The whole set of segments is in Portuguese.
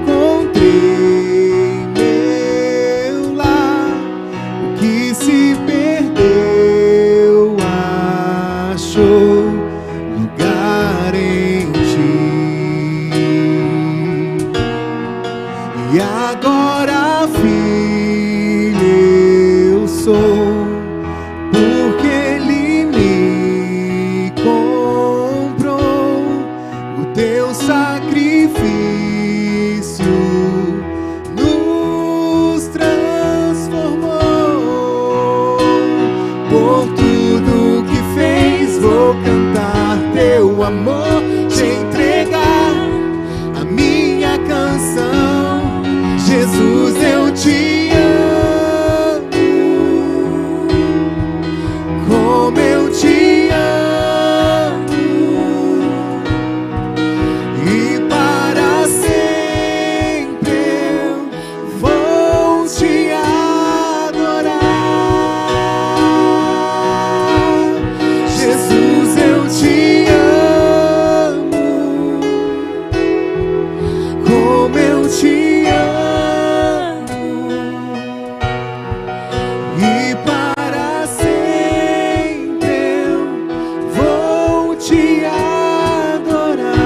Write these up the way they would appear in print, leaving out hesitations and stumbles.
Encontrei meu lar, o que se perdeu Por tudo que fez, vou cantar teu amor, te entregar a minha canção. Jesus, eu te amo, como eu te amo, e para sempre eu vou te adorar. Jesus, eu te amo, como eu te amo, e para sempre eu vou te adorar.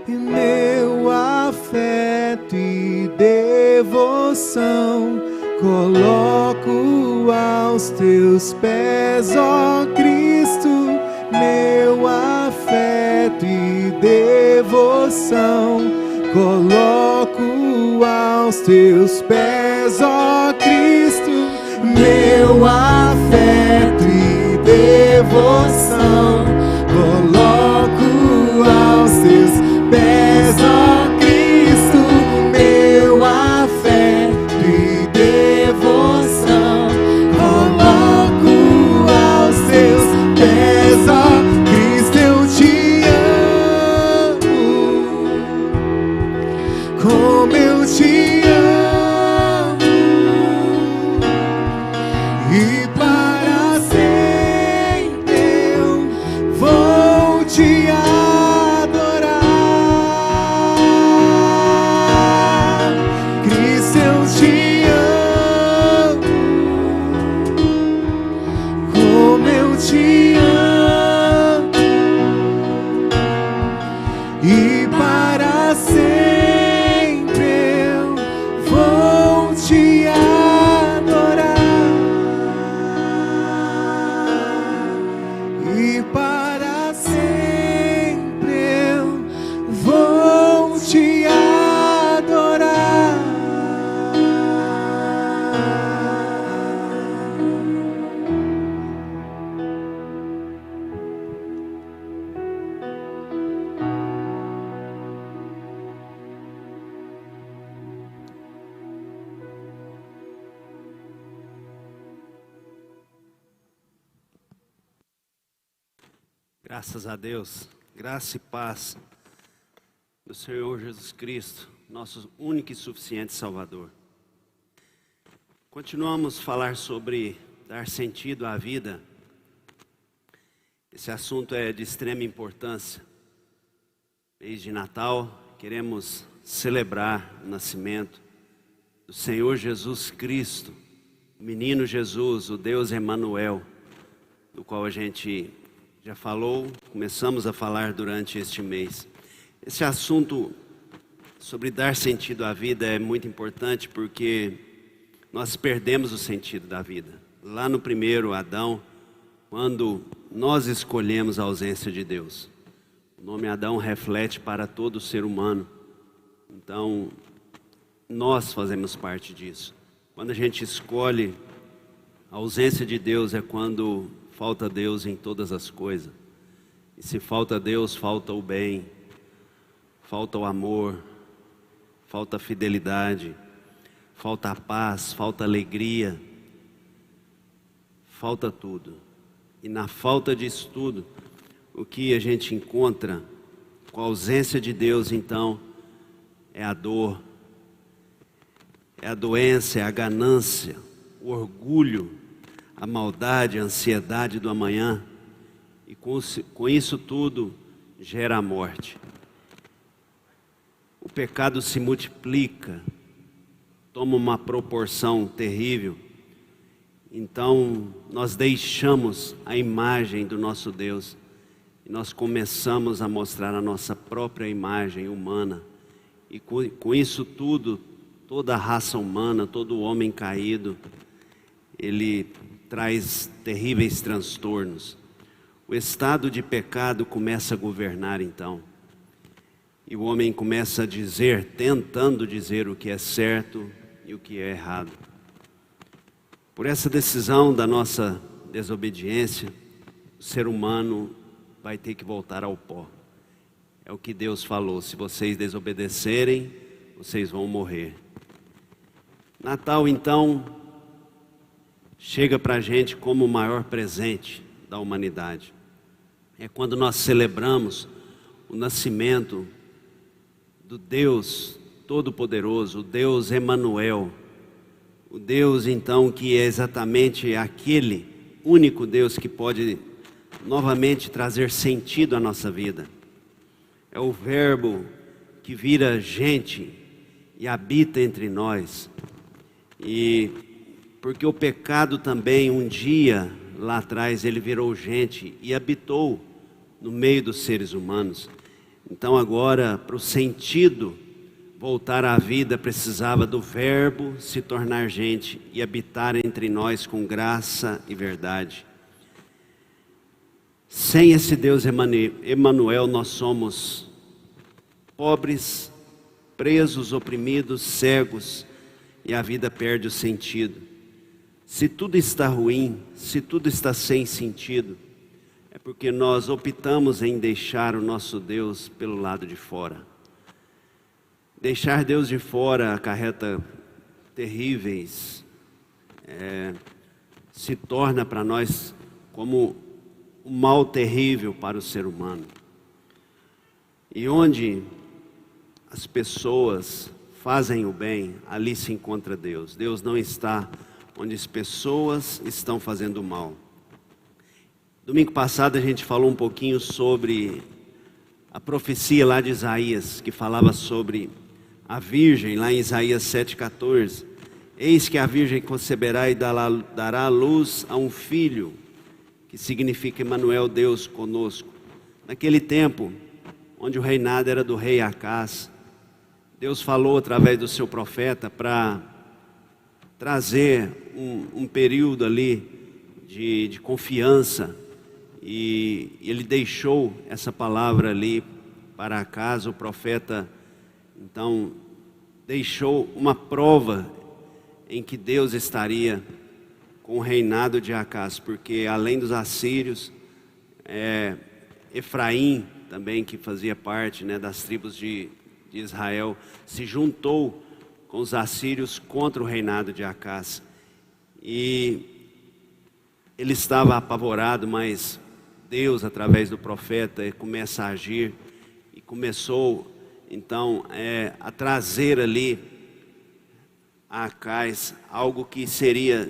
E meu afeto e devoção coloco aos teus pés, ó Cristo. Meu afeto e devoção coloco aos teus pés, ó Cristo. Meu afeto e devoção coloco aos teus pés, ó Cristo. Meu afeto e devoção coloco aos teus pés, ó Cristo. Eu te amo, como eu te amo, e para sempre eu vou te adorar. Cristo, eu te amo, como eu te amo, e para sempre eu vou te adorar. E para sempre eu vou te adorar. Graças a Deus, graça e paz do Senhor Jesus Cristo, nosso único e suficiente Salvador. Continuamos a falar sobre dar sentido à vida. Esse assunto é de extrema importância. Mês de Natal, queremos celebrar o nascimento do Senhor Jesus Cristo, o menino Jesus, o Deus Emanuel, do qual a gente já falou, começamos a falar durante este mês. Esse assunto sobre dar sentido à vida é muito importante porque nós perdemos o sentido da vida. Lá no primeiro Adão, quando nós escolhemos a ausência de Deus. O nome Adão reflete para todo ser humano. Então, nós fazemos parte disso. Quando a gente escolhe a ausência de Deus é quando falta Deus em todas as coisas. E se falta Deus, falta o bem, falta o amor, falta a fidelidade, falta a paz, falta a alegria, falta tudo. E na falta disso tudo, o que a gente encontra com a ausência de Deus, então, é a dor, é a doença, é a ganância, o orgulho, a maldade, a ansiedade do amanhã, e com isso tudo gera a morte. O pecado se multiplica, toma uma proporção terrível. Então nós deixamos a imagem do nosso Deus e nós começamos a mostrar a nossa própria imagem humana, e com isso tudo, toda a raça humana, todo o homem caído, ele traz terríveis transtornos. O estado de pecado começa a governar então. E o homem começa a dizer, tentando dizer o que é certo, e o que é errado. Por essa decisão da nossa desobediência, o ser humano vai ter que voltar ao pó. É o que Deus falou: se vocês desobedecerem, vocês vão morrer. Natal, então, chega para a gente como o maior presente da humanidade. É quando nós celebramos o nascimento do Deus Todo-Poderoso, o Deus Emanuel, o Deus então que é exatamente aquele único Deus que pode novamente trazer sentido à nossa vida. É o Verbo que vira gente e habita entre nós. E porque o pecado também um dia lá atrás ele virou gente e habitou no meio dos seres humanos. Então agora, para o sentido voltar à vida, precisava do Verbo se tornar gente e habitar entre nós com graça e verdade. Sem esse Deus Emanuel, nós somos pobres, presos, oprimidos, cegos, e a vida perde o sentido. Se tudo está ruim, se tudo está sem sentido, é porque nós optamos em deixar o nosso Deus pelo lado de fora. Deixar Deus de fora acarreta terríveis, se torna para nós como um mal terrível para o ser humano. E onde as pessoas fazem o bem, ali se encontra Deus. Deus não está onde as pessoas estão fazendo o mal. Domingo passado a gente falou um pouquinho sobre a profecia lá de Isaías, que falava sobre a virgem, lá em Isaías 7,14. Eis que a virgem conceberá e dará à luz a um filho, que significa Emanuel, Deus conosco. Naquele tempo, onde o reinado era do rei Acás, Deus falou através do seu profeta para trazer um período ali de confiança, e ele deixou essa palavra ali para Acás. O profeta então deixou uma prova em que Deus estaria com o reinado de Acás, porque além dos assírios, Efraim também, que fazia parte, das tribos de Israel, se juntou com os assírios contra o reinado de Acás. E ele estava apavorado, mas Deus, através do profeta, começa a agir e começou então a trazer ali a Acás algo que seria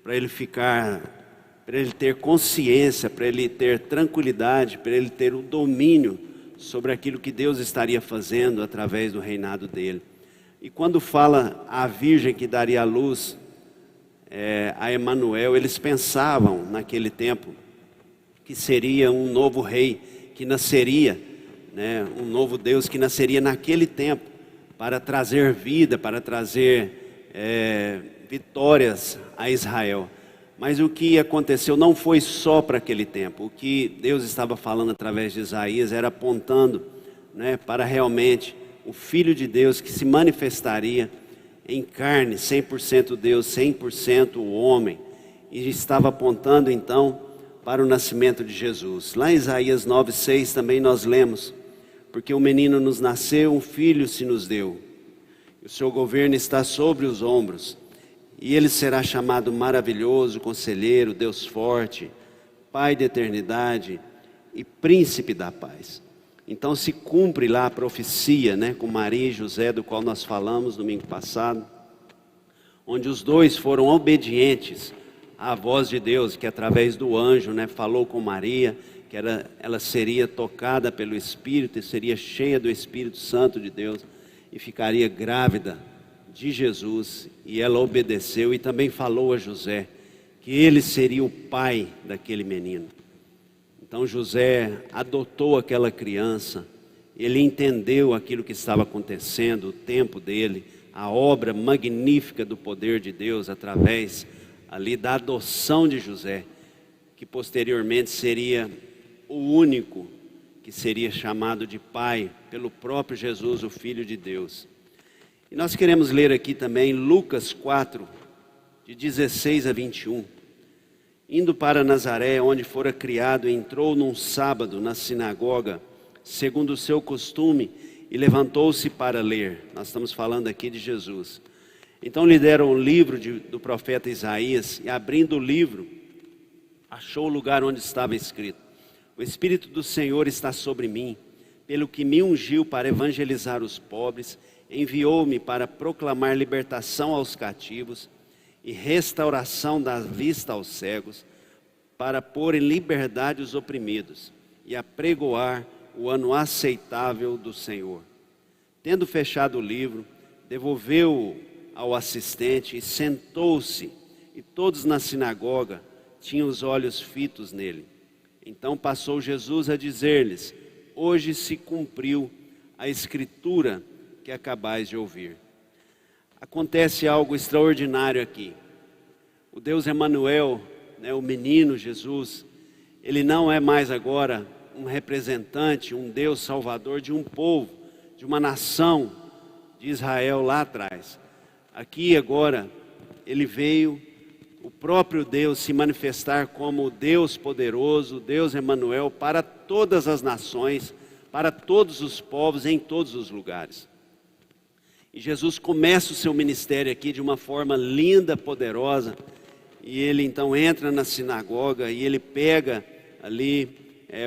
para ele ficar, para ele ter consciência, para ele ter tranquilidade, para ele ter o domínio sobre aquilo que Deus estaria fazendo através do reinado dele. E quando fala a virgem que daria a luz a Emanuel, eles pensavam naquele tempo que seria um novo rei que nasceria, um novo Deus que nasceria naquele tempo para trazer vida, para trazer vitórias a Israel. Mas o que aconteceu não foi só para aquele tempo. O que Deus estava falando através de Isaías era apontando para realmente o Filho de Deus que se manifestaria em carne, 100% Deus, 100% o homem. E estava apontando então para o nascimento de Jesus. Lá em Isaías 9,6 também nós lemos: porque um menino nos nasceu, um filho se nos deu, o seu governo está sobre os ombros, e ele será chamado Maravilhoso, Conselheiro, Deus Forte, Pai da Eternidade e Príncipe da Paz. Então se cumpre lá a profecia, com Maria e José, do qual nós falamos domingo passado, onde os dois foram obedientes à voz de Deus, que através do anjo falou com Maria, que ela seria tocada pelo Espírito e seria cheia do Espírito Santo de Deus e ficaria grávida de Jesus, e ela obedeceu e também falou a José que ele seria o pai daquele menino. Então José adotou aquela criança, ele entendeu aquilo que estava acontecendo, o tempo dele, a obra magnífica do poder de Deus através ali da adoção de José, que posteriormente seria o único que seria chamado de pai pelo próprio Jesus, o Filho de Deus. E nós queremos ler aqui também Lucas 4, de 16 a 21. Indo para Nazaré, onde fora criado, entrou num sábado na sinagoga, segundo o seu costume, e levantou-se para ler. Nós estamos falando aqui de Jesus. Então lhe deram o livro do profeta Isaías, e abrindo o livro, achou o lugar onde estava escrito: o Espírito do Senhor está sobre mim, pelo que me ungiu para evangelizar os pobres, enviou-me para proclamar libertação aos cativos e restauração da vista aos cegos, para pôr em liberdade os oprimidos e apregoar o ano aceitável do Senhor. Tendo fechado o livro, devolveu-o ao assistente e sentou-se, e todos na sinagoga tinham os olhos fitos nele. Então passou Jesus a dizer-lhes: hoje se cumpriu a escritura que acabais de ouvir. Acontece algo extraordinário aqui. O Deus Emanuel, o menino Jesus, ele não é mais agora um representante, um Deus salvador de um povo, de uma nação de Israel lá atrás. Aqui agora, ele veio, o próprio Deus, se manifestar como o Deus poderoso, o Deus Emanuel, para todas as nações, para todos os povos, em todos os lugares. E Jesus começa o seu ministério aqui de uma forma linda, poderosa, e ele então entra na sinagoga e ele pega ali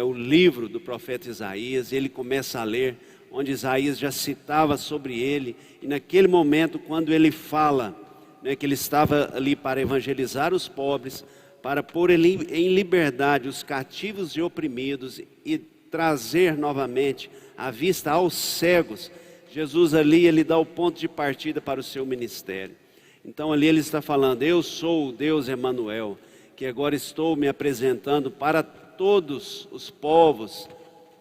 o livro do profeta Isaías, e ele começa a ler, onde Isaías já citava sobre ele, e naquele momento, quando ele fala, que ele estava ali para evangelizar os pobres, para pôr em liberdade os cativos e oprimidos, e trazer novamente a vista aos cegos, Jesus ali, ele dá o ponto de partida para o seu ministério. Então ali ele está falando: eu sou o Deus Emanuel, que agora estou me apresentando para todos os povos,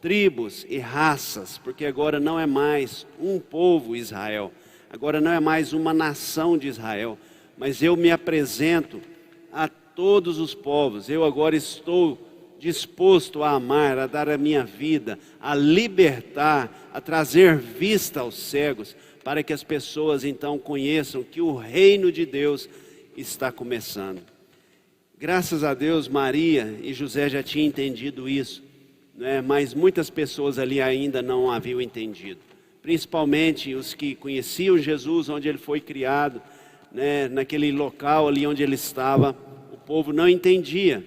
tribos e raças, porque agora não é mais um povo Israel, agora não é mais uma nação de Israel, mas eu me apresento a todos os povos. Eu agora estou disposto a amar, a dar a minha vida, a libertar, a trazer vista aos cegos, para que as pessoas então conheçam que o reino de Deus está começando. Graças a Deus, Maria e José já tinham entendido isso, mas muitas pessoas ali ainda não haviam entendido, principalmente os que conheciam Jesus, onde ele foi criado, naquele local ali onde ele estava. O povo não entendia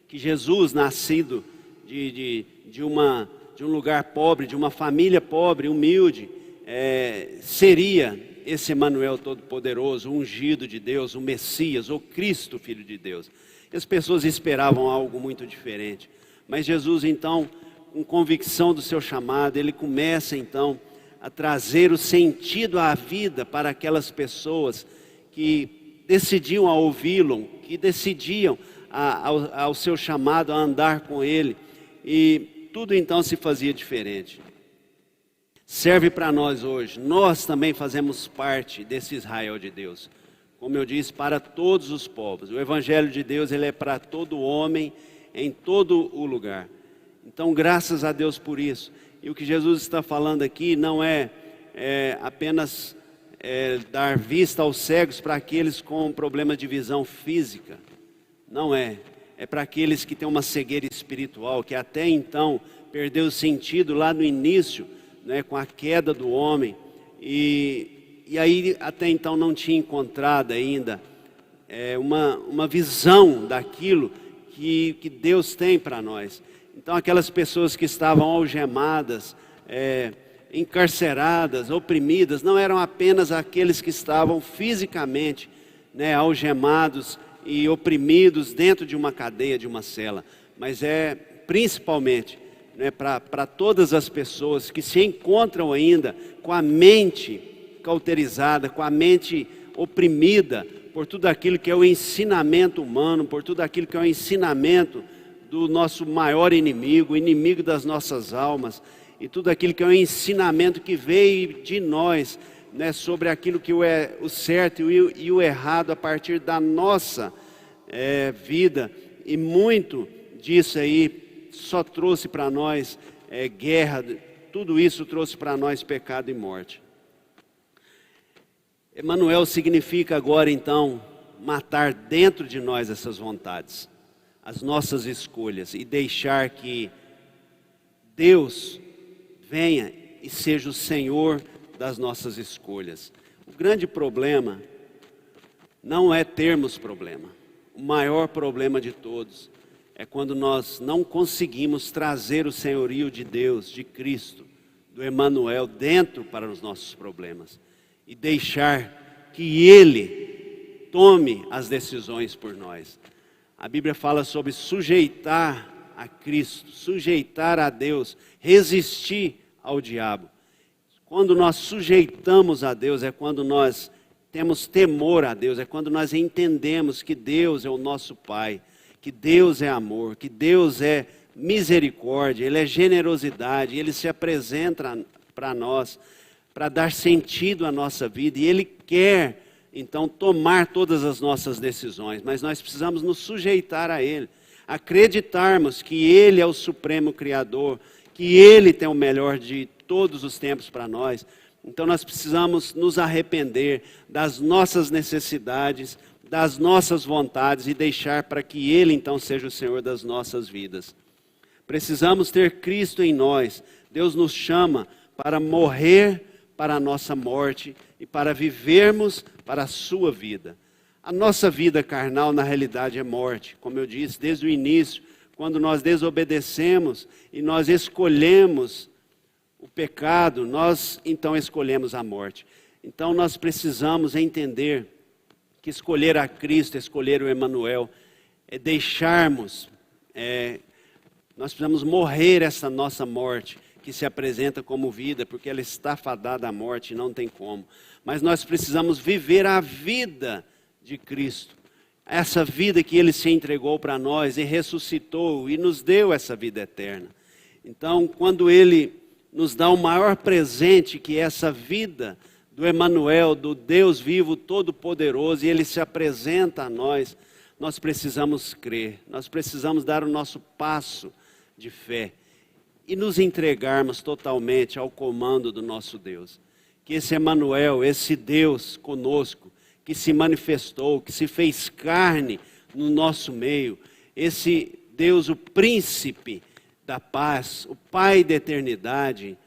que Jesus, nascido de um lugar pobre, de uma família pobre, humilde, seria esse Emanuel Todo-Poderoso, o ungido de Deus, o Messias, o Cristo, Filho de Deus. E as pessoas esperavam algo muito diferente. Mas Jesus, então, com convicção do seu chamado, ele começa então a trazer o sentido à vida para aquelas pessoas que decidiam a ouvi-lo, que decidiam ao seu chamado a andar com ele, e tudo então se fazia diferente. Serve para nós hoje. Nós também fazemos parte desse Israel de Deus, como eu disse, para todos os povos. O Evangelho de Deus, ele é para todo homem, em todo o lugar. Então, graças a Deus por isso. E o que Jesus está falando aqui não é apenas dar vista aos cegos para aqueles com problemas de visão física. Não é para aqueles que têm uma cegueira espiritual, que até então perdeu o sentido lá no início, com a queda do homem, e aí até então não tinha encontrado ainda uma visão daquilo que Deus tem para nós. Então aquelas pessoas que estavam algemadas, encarceradas, oprimidas, não eram apenas aqueles que estavam fisicamente algemados e oprimidos dentro de uma cadeia, de uma cela, mas principalmente para todas as pessoas que se encontram ainda com a mente cauterizada, com a mente oprimida por tudo aquilo que é o ensinamento humano, por tudo aquilo que é o ensinamento do nosso maior inimigo, o inimigo das nossas almas, e tudo aquilo que é o ensinamento que veio de nós, sobre aquilo que é o certo e o errado a partir da nossa vida. E muito disso aí só trouxe para nós guerra, tudo isso trouxe para nós pecado e morte. Emanuel significa agora então matar dentro de nós essas vontades, as nossas escolhas, e deixar que Deus venha e seja o Senhor das nossas escolhas. O grande problema não é termos problema. O maior problema de todos é quando nós não conseguimos trazer o senhorio de Deus, de Cristo, do Emanuel, dentro para os nossos problemas. E deixar que Ele tome as decisões por nós. A Bíblia fala sobre sujeitar a Cristo, sujeitar a Deus, resistir ao diabo. Quando nós sujeitamos a Deus, é quando nós temos temor a Deus, é quando nós entendemos que Deus é o nosso Pai, que Deus é amor, que Deus é misericórdia, Ele é generosidade, Ele se apresenta para nós, para dar sentido à nossa vida, e Ele quer, então, tomar todas as nossas decisões, mas nós precisamos nos sujeitar a Ele, acreditarmos que Ele é o supremo Criador, que Ele tem o melhor de todos os tempos para nós. Então nós precisamos nos arrepender das nossas necessidades, das nossas vontades e deixar para que Ele então seja o Senhor das nossas vidas. Precisamos ter Cristo em nós. Deus nos chama para morrer para a nossa morte e para vivermos para a sua vida. A nossa vida carnal na realidade é morte, como eu disse desde o início, quando nós desobedecemos e nós escolhemos o pecado, nós então escolhemos a morte. Então nós precisamos entender que escolher a Cristo, escolher o Emanuel, é deixarmos, nós precisamos morrer essa nossa morte, que se apresenta como vida, porque ela está fadada à morte e não tem como. Mas nós precisamos viver a vida de Cristo, essa vida que Ele se entregou para nós e ressuscitou e nos deu essa vida eterna. Então, quando Ele nos dá o maior presente, que é essa vida do Emanuel, do Deus vivo, todo-poderoso, e Ele se apresenta a nós, nós precisamos crer, nós precisamos dar o nosso passo de fé e nos entregarmos totalmente ao comando do nosso Deus. Que esse Emanuel, esse Deus conosco, que se manifestou, que se fez carne no nosso meio, esse Deus, o príncipe da paz, o Pai da eternidade,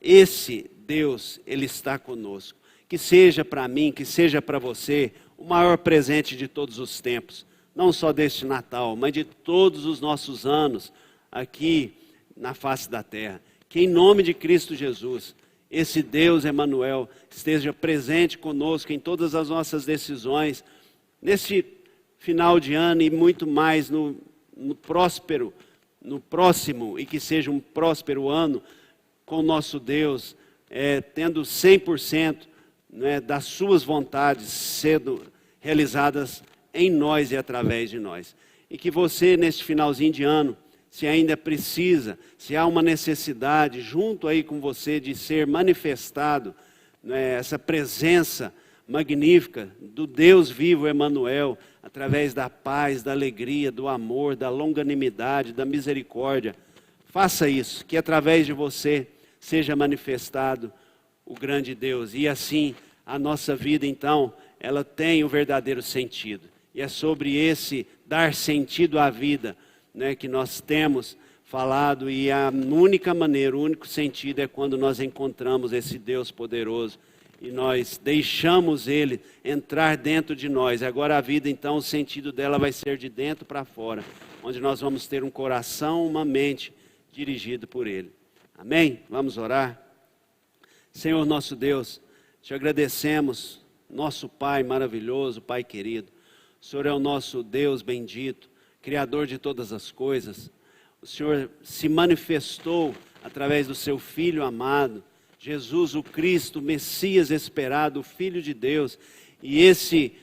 esse Deus, Ele está conosco. Que seja para mim, que seja para você, o maior presente de todos os tempos, não só deste Natal, mas de todos os nossos anos aqui na face da terra. Que em nome de Cristo Jesus, esse Deus Emanuel esteja presente conosco em todas as nossas decisões, nesse final de ano e muito mais no próximo, e que seja um próspero ano com o nosso Deus, tendo 100% das suas vontades sendo realizadas em nós e através de nós. E que você, neste finalzinho de ano, se ainda precisa, se há uma necessidade junto aí com você de ser manifestado, essa presença magnífica do Deus vivo Emanuel, através da paz, da alegria, do amor, da longanimidade, da misericórdia. Faça isso, que através de você seja manifestado o grande Deus. E assim, a nossa vida então, ela tem o verdadeiro sentido. E é sobre esse dar sentido à vida, que nós temos falado, e a única maneira, o único sentido é quando nós encontramos esse Deus poderoso e nós deixamos Ele entrar dentro de nós. Agora a vida então, o sentido dela vai ser de dentro para fora, onde nós vamos ter um coração, uma mente dirigido por Ele. Amém? Vamos orar? Senhor nosso Deus, te agradecemos, nosso Pai maravilhoso, Pai querido. O Senhor é o nosso Deus bendito, Criador de todas as coisas. O Senhor se manifestou através do seu Filho amado, Jesus o Cristo, Messias esperado, o Filho de Deus. E esse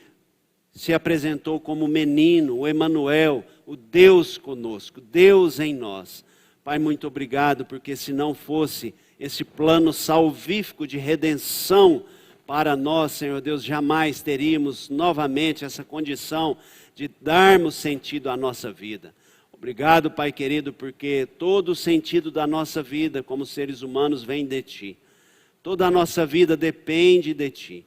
se apresentou como menino, o Emanuel, o Deus conosco, Deus em nós. Pai, muito obrigado, porque se não fosse esse plano salvífico de redenção para nós, Senhor Deus, jamais teríamos novamente essa condição de darmos sentido à nossa vida. Obrigado, Pai querido, porque todo o sentido da nossa vida como seres humanos vem de Ti. Toda a nossa vida depende de Ti.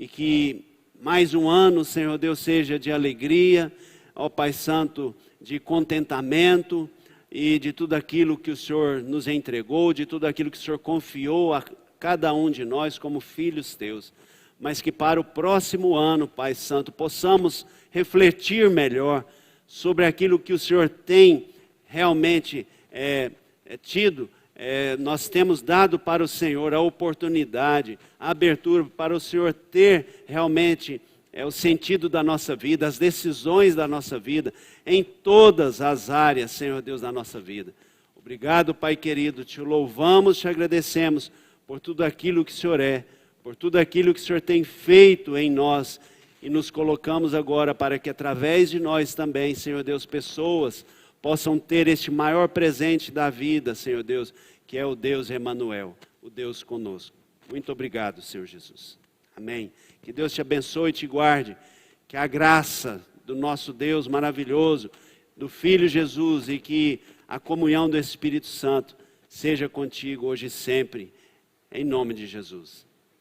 e que mais um ano, Senhor Deus, seja de alegria, ó Pai Santo, de contentamento e de tudo aquilo que o Senhor nos entregou, de tudo aquilo que o Senhor confiou a cada um de nós como filhos teus. Mas que para o próximo ano, Pai Santo, possamos refletir melhor sobre aquilo que o Senhor tem realmente tido. Nós temos dado para o Senhor a oportunidade, a abertura para o Senhor ter realmente o sentido da nossa vida, as decisões da nossa vida, em todas as áreas, Senhor Deus, da nossa vida. Obrigado, Pai querido, te louvamos, te agradecemos por tudo aquilo que o Senhor é, por tudo aquilo que o Senhor tem feito em nós, e nos colocamos agora para que através de nós também, Senhor Deus, pessoas possam ter este maior presente da vida, Senhor Deus, que é o Deus Emanuel, o Deus conosco. Muito obrigado, Senhor Jesus. Amém. Que Deus te abençoe e te guarde, que a graça do nosso Deus maravilhoso, do Filho Jesus, e que a comunhão do Espírito Santo seja contigo hoje e sempre, em nome de Jesus.